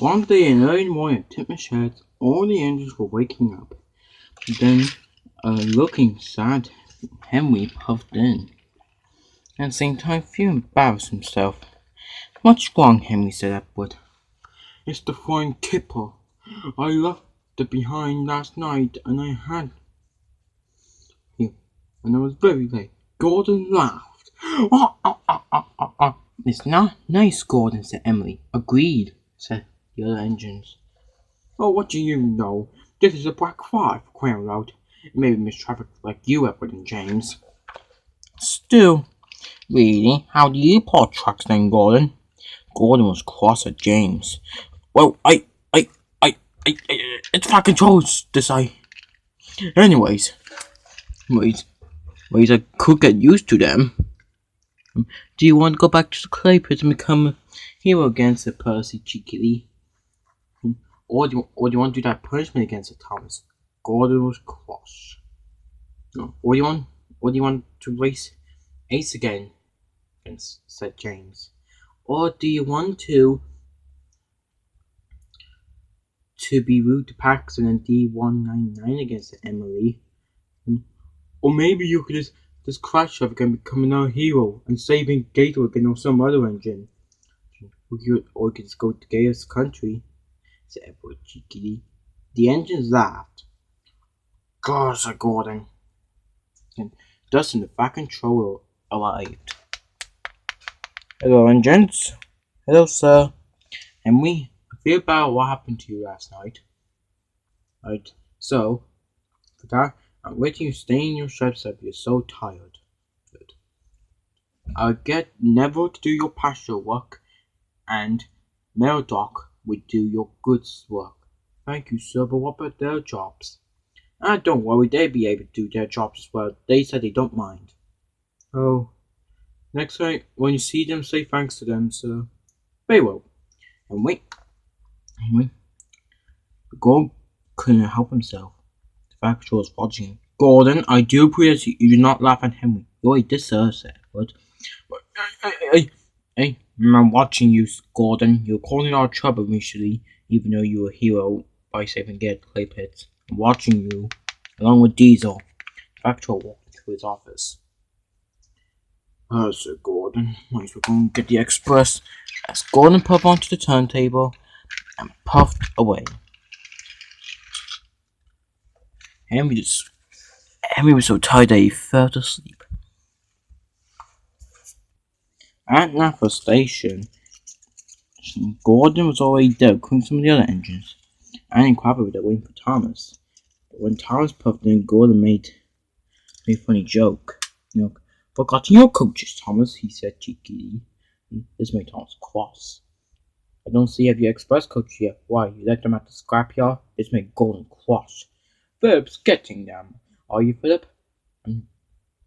One day in early morning at Titmus shed, all the engines were waking up. Then, looking sad, Henry puffed in. At the same time, feeling embarrassed himself. What's wrong, Henry said upward. It's the flying kipper. I left it behind last night and I had here, and I was very late. Gordon laughed. It's not nice, Gordon, said Emily. Agreed, said the other engines. Oh, what do you know? This is a black fly, Quail out. It may be mistrafficked like you, Edward and James. Still, really, how do you pull trucks then, Gordon? Gordon was cross at James. Well, it's flat controls, I. Anyways, I could get used to them. Do you want to go back to the clay pit and become a hero again, said Percy cheekily. Or do you want to do that punishment again, said Thomas. Gordon was cross. Or do you want to race Ace again, said James. Or do you want to be rude to Paxton and D199 against Emily? Or maybe you could just crash off again, become another hero, and saving Gator again or some other engine. Or you could just go to Gator's country, said Edward cheekily. The engines laughed. God, said Gordon. And Dustin, the fat controller, arrived. Hello, engines. Hello, sir. Henry, I feel about what happened to you last night. Right, so, for that, I'm waiting you stay in your stripes up. You're so tired. Good. I'll get Neville to do your pastoral work, and Merodach will do your goods work. Thank you, sir, but what about their jobs? Don't worry, they'll be able to do their jobs as well. They said they don't mind. Oh, next time, when you see them, say thanks to them, sir. Very well. And wait. Gordon couldn't help himself. The factor was watching him. Gordon, I do appreciate you do not laugh at Henry. You already did, sir, said Edward. Hey, I'm watching you, Gordon. You're causing our trouble initially, even though you were a hero by saving Gate Clay Pits. I'm watching you, along with Diesel. The factor walked into his office. Sir Gordon, might as well go and get the express. As Gordon puffed onto the turntable and puffed away. Henry was so tired that he fell asleep. At Napa Station, Gordon was already dead, according to some of the other engines. Annie and Crabber were there waiting for Thomas. But when Thomas puffed in, Gordon made a funny joke. Forgotten your coaches, Thomas, he said cheekily. This made Thomas cross. I don't see you have your express coach yet. Why, you let them at the scrapyard? This made Gordon cross. Philip's getting them. Are you, Philip?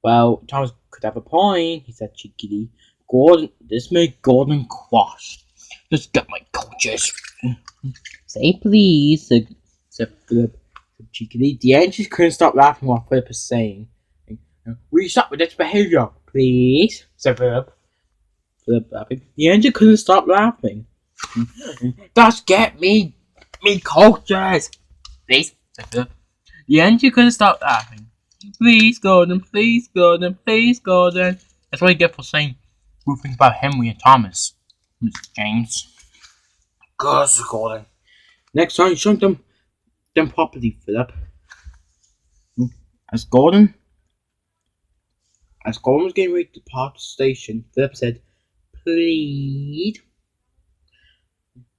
Well, Thomas could have a point, he said cheekily. This made Gordon cross. Just get my coaches. Say please, said Philip cheekily. The engines couldn't stop laughing while Philip was saying. Will you stop with this behaviour, please? Said Philip. Philip laughing. The engine couldn't stop laughing. Just get me coaches, please, said Philip. The engine couldn't stop laughing. Please, Gordon, please, Gordon, please, Gordon. That's what you get for saying good things about Henry and Thomas, Mr. James. Good, Gordon. Next time, show them properly, Philip. As Gordon was getting ready to depart the station, Philip said, please.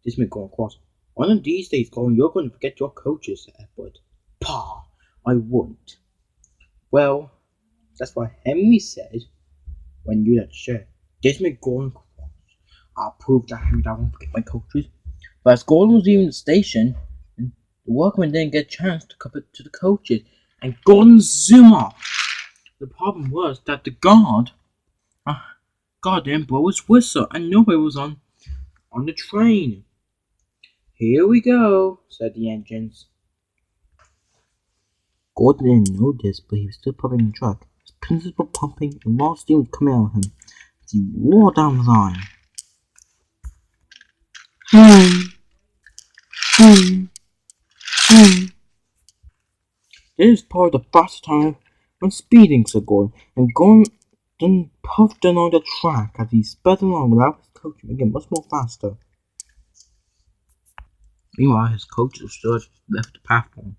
This made Gordon cross. One of these days, Gordon, you're going to forget your coaches, said Edward. Pah, I won't. Well, that's what Henry said when you left the shed. This made Gordon cross. I'll prove that Henry won't forget my coaches. But as Gordon was leaving the station, the workman didn't get a chance to come up to the coaches, and Gordon zoomed off. The problem was that the guard didn't blow his whistle, and nobody was on the train. Here we go, said the engines. Gordon didn't know this, but he was still pumping the truck. His pincers were pumping, and raw steam was coming out of him as he wore down the line. This is probably the fastest time when speeding, said Gordon, and Gordon then puffed along the track as he sped along without his coach making much more faster. Meanwhile, his coaches stood left the platform.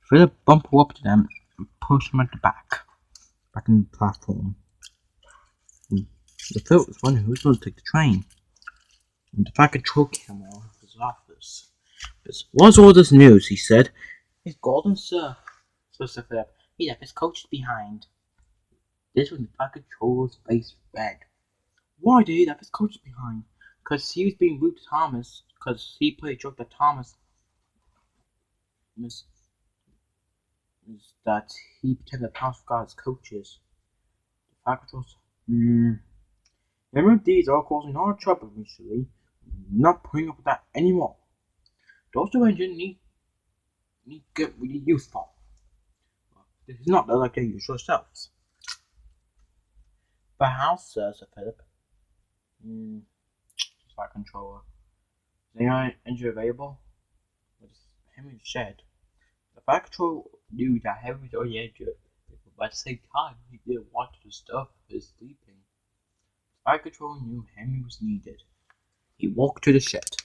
Philip bumped up to them and pushed them at the back in the platform. The Philip was wondering who was going to take the train. And the fat control came out of his office. "What's all this news?" he said. "It's Gordon, sir," said Philip. "He left his coaches behind." This was the fat controller's face red. Why did he leave his coaches behind? Because he was being rude to Thomas. Because he played a joke that Thomas that he pretended that Thomas forgot his coaches. The fat controllers. Remember, these are causing our trouble recently. Not putting up with that anymore. Those two engines need to get really useful. This is not like their usual selves. "But how, sir?" said Philip. Flight controller. "Is the engine available?" Henry said. The flight controller knew that Henry was already injured, but at the same time, he didn't want to disturb his sleeping. The flight controller knew Henry was needed. He walked to the shed.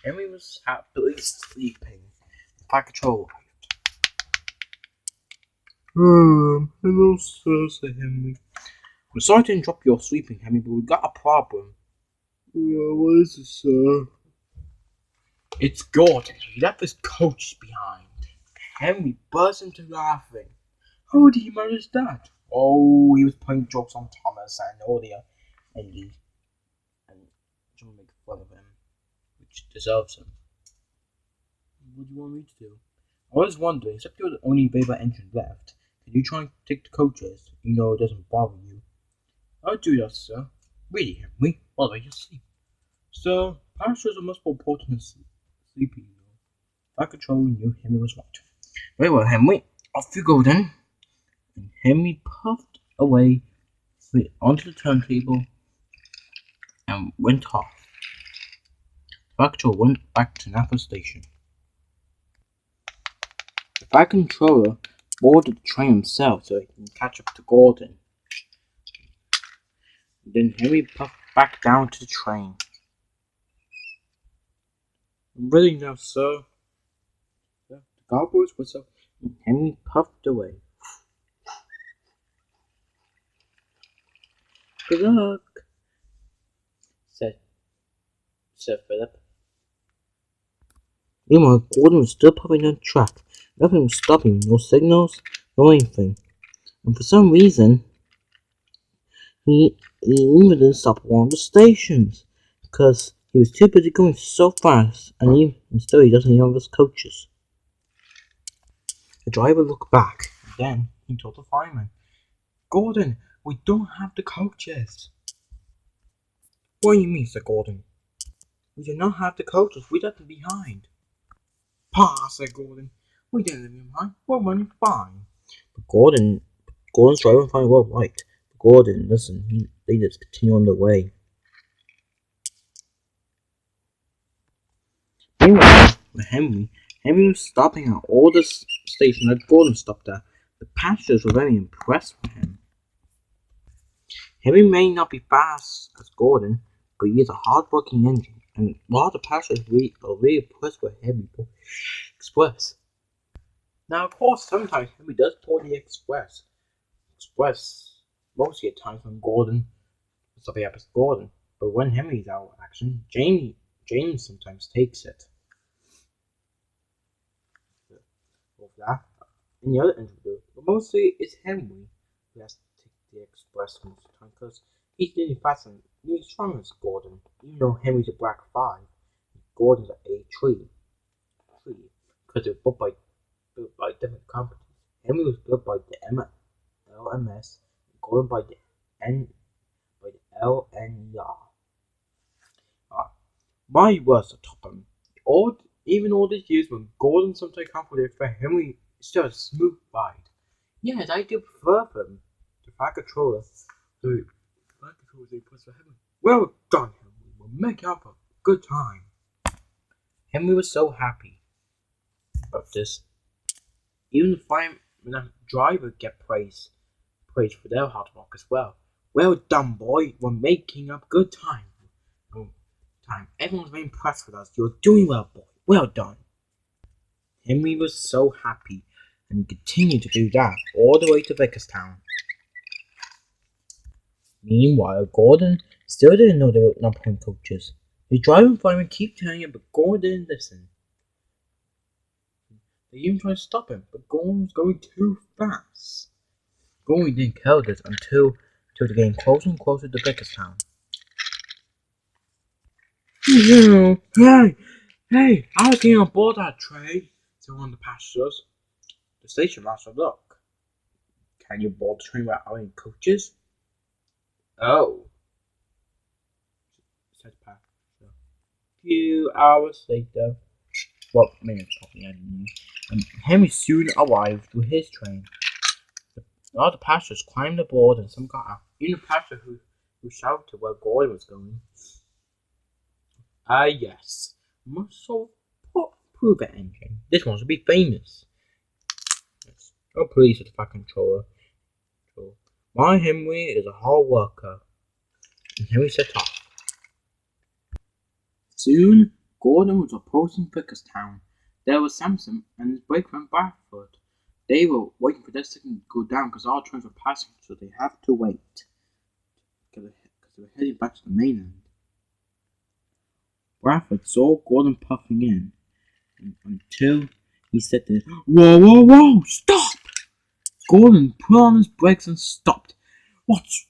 Henry was happily sleeping. The flight controller arrived. "Hello, sir," said Henry. "We're sorry to interrupt your sleeping, Henry, but we've got a problem." "Yeah, what is it, sir?" "It's Gordon. He left his coach behind." Henry burst into laughing. "How did he manage that?" "Oh, he was playing jokes on Thomas and all the and trying to make fun of him, which deserves him." "What do you want me to do?" "I was wondering, except you're the only available engine left, can you try and take the coaches, even though it doesn't bother you?" "I'll do that, sir." "Really, Henry? What about your sleep?" "Sir, parachutes are much more important than sleeping, you know." Flight control knew Henry was right. "Very well, Henry. Off you go then." And Henry puffed away onto the turntable and went off. Flight control went back to Napa Station. The flight controller boarded the train himself so he can catch up to Gordon. Then Henry puffed back down to the train. "I'm ready now, sir." The cowboys whistled, and Henry puffed away. "Good luck," said Philip. Meanwhile, Gordon was still puffing down the track. Nothing was stopping him, no signals, no anything. And for some reason, he even didn't stop at one of the stations, because he was too busy going so fast, and still he doesn't even have his coaches. The driver looked back, and then he told the fireman, "Gordon, we don't have the coaches." "What do you mean?" said Gordon. "We do not have the coaches. We left them behind." "Pa," said Gordon. "We didn't leave them behind. We're running fine." But Gordon's driver and fireman were right. But Gordon, listen, they just continue on their way. Meanwhile, with Henry was stopping at all the stations that Gordon stopped at. The passengers were very impressed with him. Henry may not be fast as Gordon, but he is a hard-working engine, and a lot of the passengers are really impressed with Henry Express. Now, of course, sometimes Henry does pull the Express mostly at times when Gordon something happens to Gordon, but when Henry's out of action, James sometimes takes it. That and the other engine do, but mostly it's Henry who has to take the Express most of the time because he's nearly faster and nearly strong as Gordon. Even though Henry's a black 5, Gordon's an A3. Because they're built by different companies. Henry was built by the LMS, and Gordon by the LNER. My words are top even all these years when Gordon sometimes confident for Henry is still a smooth ride. Yes, I do prefer them. The flight controller they put for Henry. "Well done, Henry. We'll make up a good time." Henry was so happy. of this. Even the fireman and driver get praise for their hard work as well. Well done, boy. We're making up good time. Everyone's very impressed with us. You're doing well, boy. Well done. Henry was so happy, and he continued to do that all the way to Vickers-town. Meanwhile, Gordon still didn't know they were not playing coaches. The driving fireman kept telling him, but Gordon didn't listen. They even tried to stop him, but Gordon was going too fast. Gordon didn't care this until they're getting closer and closer to Vickers-town. Hey, I was getting on board that train, said one of the passengers. The station master looked. Can you board the train without any coaches? Oh, said the passenger. A few hours later, minutes probably, I don't know, Henry soon arrived with his train. The other passengers climbed aboard and some got out. Even the passenger who shouted where Gordon was going. Yes. Muscle prove it engine. This one should be famous. Yes. Oh, please, said the fat controller. My Henry is a hard worker. And Henry set off. Soon, Gordon was approaching Vickers-town. There was Samson and his brakeman Bradford. They were waiting for their signal to go down because all trains were passing, so they have to wait. Because they were heading back to the mainland. Bradford saw Gordon puffing in until he said to him, Whoa, stop! Gordon put on his brakes and stopped. What's...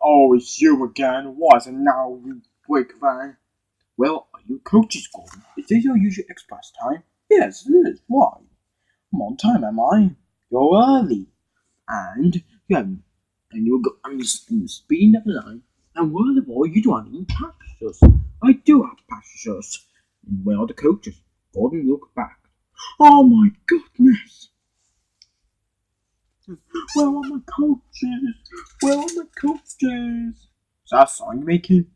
Oh, it's you again. Why is it now, you brake van? Well, are you coaches, Gordon? Is this your usual express time? Yes, it is. Why? I'm on time, am I? You're early. And you're speeding up the line. And worst of all, you don't have any passengers. I do have passengers. And where are the coaches? Gordon looked back. Oh my goodness! Where are my coaches? Where are my coaches? Is that a song you're making?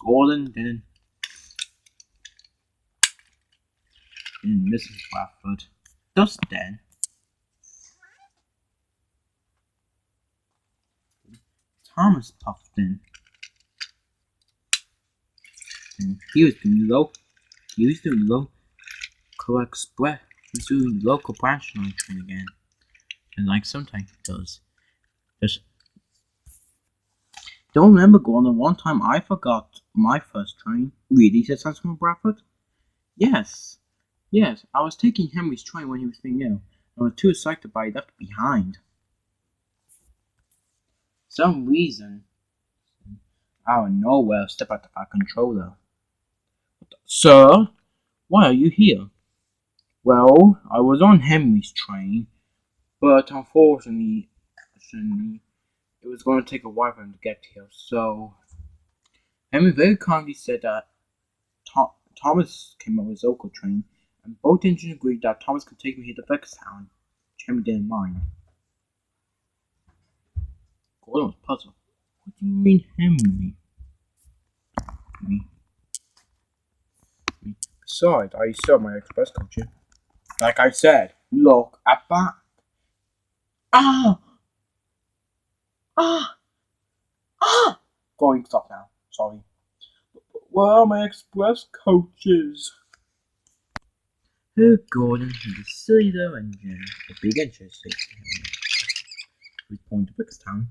Gordon didn't listen to Bradford. Just then, Thomas puffed in. And he was doing local express. He was doing local branch line train again. And like sometimes he does. Just don't remember, Gordon, one time I forgot my first train. Really, said Samson Bradford? Yes, I was taking Henry's train when he was feeling ill. I was too excited by it left behind. Some reason, out of nowhere, step out the fat controller. Sir, why are you here? Well, I was on Henry's train, but unfortunately, it was going to take a while for him to get here, so Henry very kindly said that Thomas came on his local train, and both engines agreed that Thomas could take me here to Vickers-town, which Henry didn't mind. Gordon was puzzled. What do you mean, Henry? Besides, I still have my express coaching. Like I said, look at that. Going, stop now. Sorry. Where are my express coaches? Oh, Gordon, the silly little engine. The big engine station. We point to Vickers-town.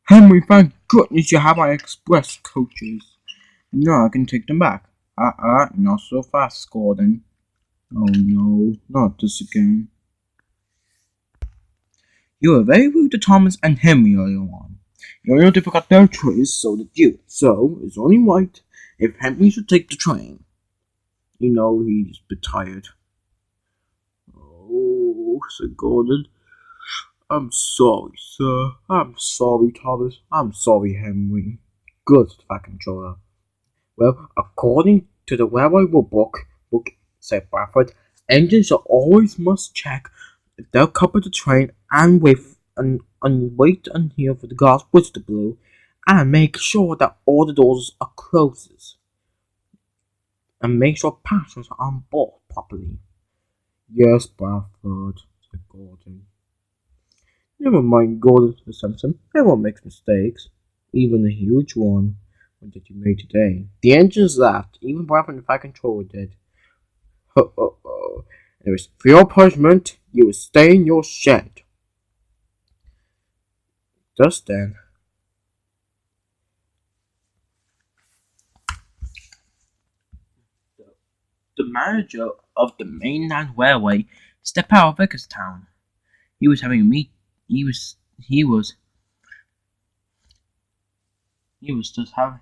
Henry, thank goodness you have my express coaches. Now I can take them back. Not so fast, Gordon. Oh no, not this again. You were very rude to Thomas and Henry earlier on. You know they forgot their choice, so did you. So, it's only right if Henry should take the train. You know he's a bit tired. Oh, said Gordon. I'm sorry, sir. I'm sorry, Thomas. I'm sorry, Henry. Good, fat controller. Well, according to the railway book, said Bradford, engines always must check if they'll couple the train and wait until for the glass whistle to blow, and make sure that all the doors are closed, and make sure passengers are on board properly. Yes, Bradford, said Gordon. Never mind, Gordon, said Simpson. Everyone makes mistakes, even a huge one that you made today. The engine's laughed. Even Bradford and the Fire Controller did. Ho, ho, ho. Anyways, for your punishment, you will stay in your shed. Just then, the manager of the mainland railway stepped out of Vickerstown. He was having a meet. He was just having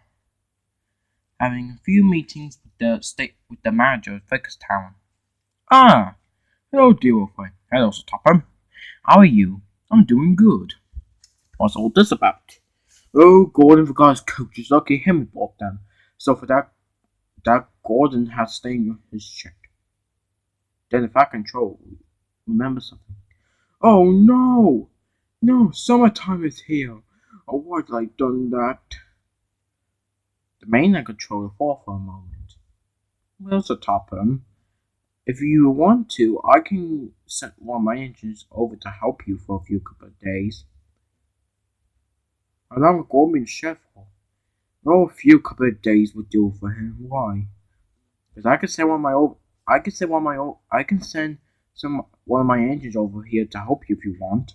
a few meetings with the manager of Vickerstown. Ah, hello, dear old friend. Hello, Sir Topham. How are you? I'm doing good. What's all this about? Oh, Gordon forgot his coaches. Lucky him who bought them. So for that Gordon had staying in his shed. Then if I control, remember something. Oh no! No, summertime is here. Oh, why did I done that? The mainland controller thought for a moment. Well, Sir Topham, if you want to, I can send one of my engines over to help you for a few couple of days. How long have Gordon been chef for? Oh, a few couple of days would do for him. Why? Because I can send one of my old. I can send one of my old. I can send one of my engines over here to help you if you want.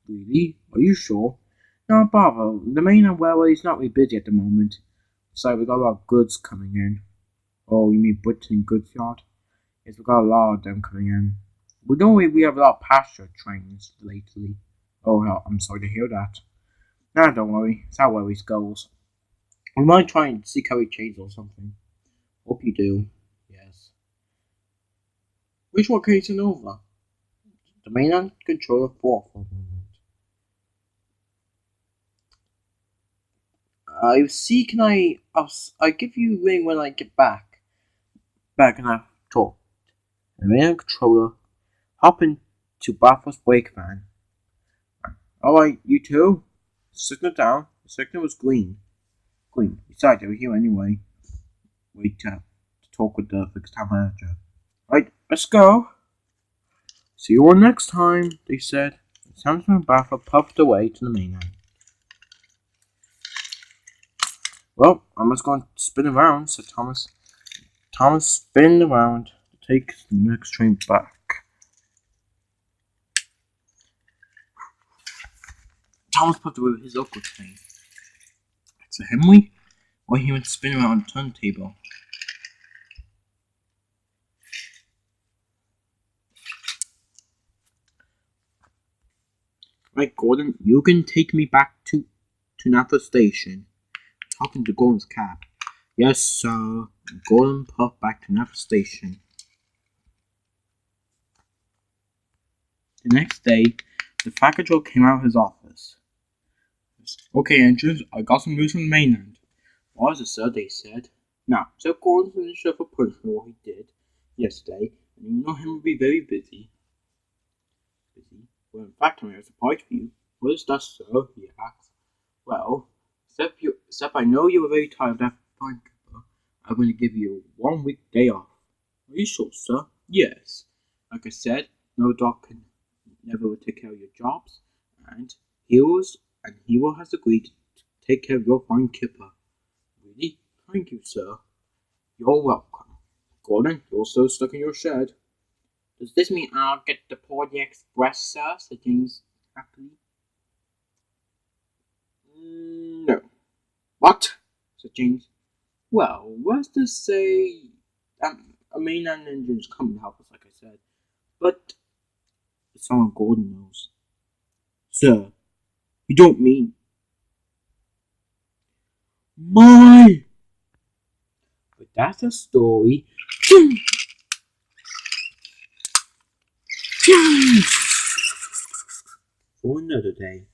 Really? Are you sure? No bother. The mainland railway is not really busy at the moment. So we got a lot of goods coming in. Oh, you mean Britain goods yard? Yes, we got a lot of them coming in. We know we have a lot of passenger trains lately. Oh hell, I'm sorry to hear that. Nah, don't worry. It's how always goes. We might try and see how we change or something. Hope you do. Yes. Which one can you send over? The mainland controller 4 for a moment. I see. Can I give you a ring when I get back. Back and I talk. The mainland controller hop into Bathurst's brake van. Alright, you two. Signal down. The signal was green. Green. Besides, they were here anyway. Wait to talk with the fixed town manager. Right, let's go. See you all next time, they said. Samson and Bathurst puffed away to the mainland. Well, I'm just going to spin around, said Thomas. Thomas spun around to take the next train back. Thomas puffed away with his local train. So Henry, while he went to spin around the turntable. Right, Gordon, you can take me back to Napa Station. Talking to Gordon's cab. Yes, sir. Gordon puffed back to Napa Station. The next day, the fat control came out of his office. Okay, engines, I got some news from the mainland. What is it, sir? They said. Now, so Gordon finished up a punishment for what he did yesterday, and you know him will be very busy. Well, in fact, I'm here to surprise for you. What is that, sir? He asked. Well, except I know you were very tired of that fine cuppa. I'm going to give you a 1 week day off. Are you sure, sir? Yes. Like I said, no dog can never take care of your jobs, and Hero has agreed to take care of your fine kipper. Really? Thank you, sir. You're welcome. Gordon, you're still stuck in your shed. Does this mean I'll get the Pony Express, sir? Said James happily. No. What? Said James. Well, what's to say? A mainland engine's coming to help us, like I said. But someone Gordon knows. Sir, you don't mean my? But that's a story for another day.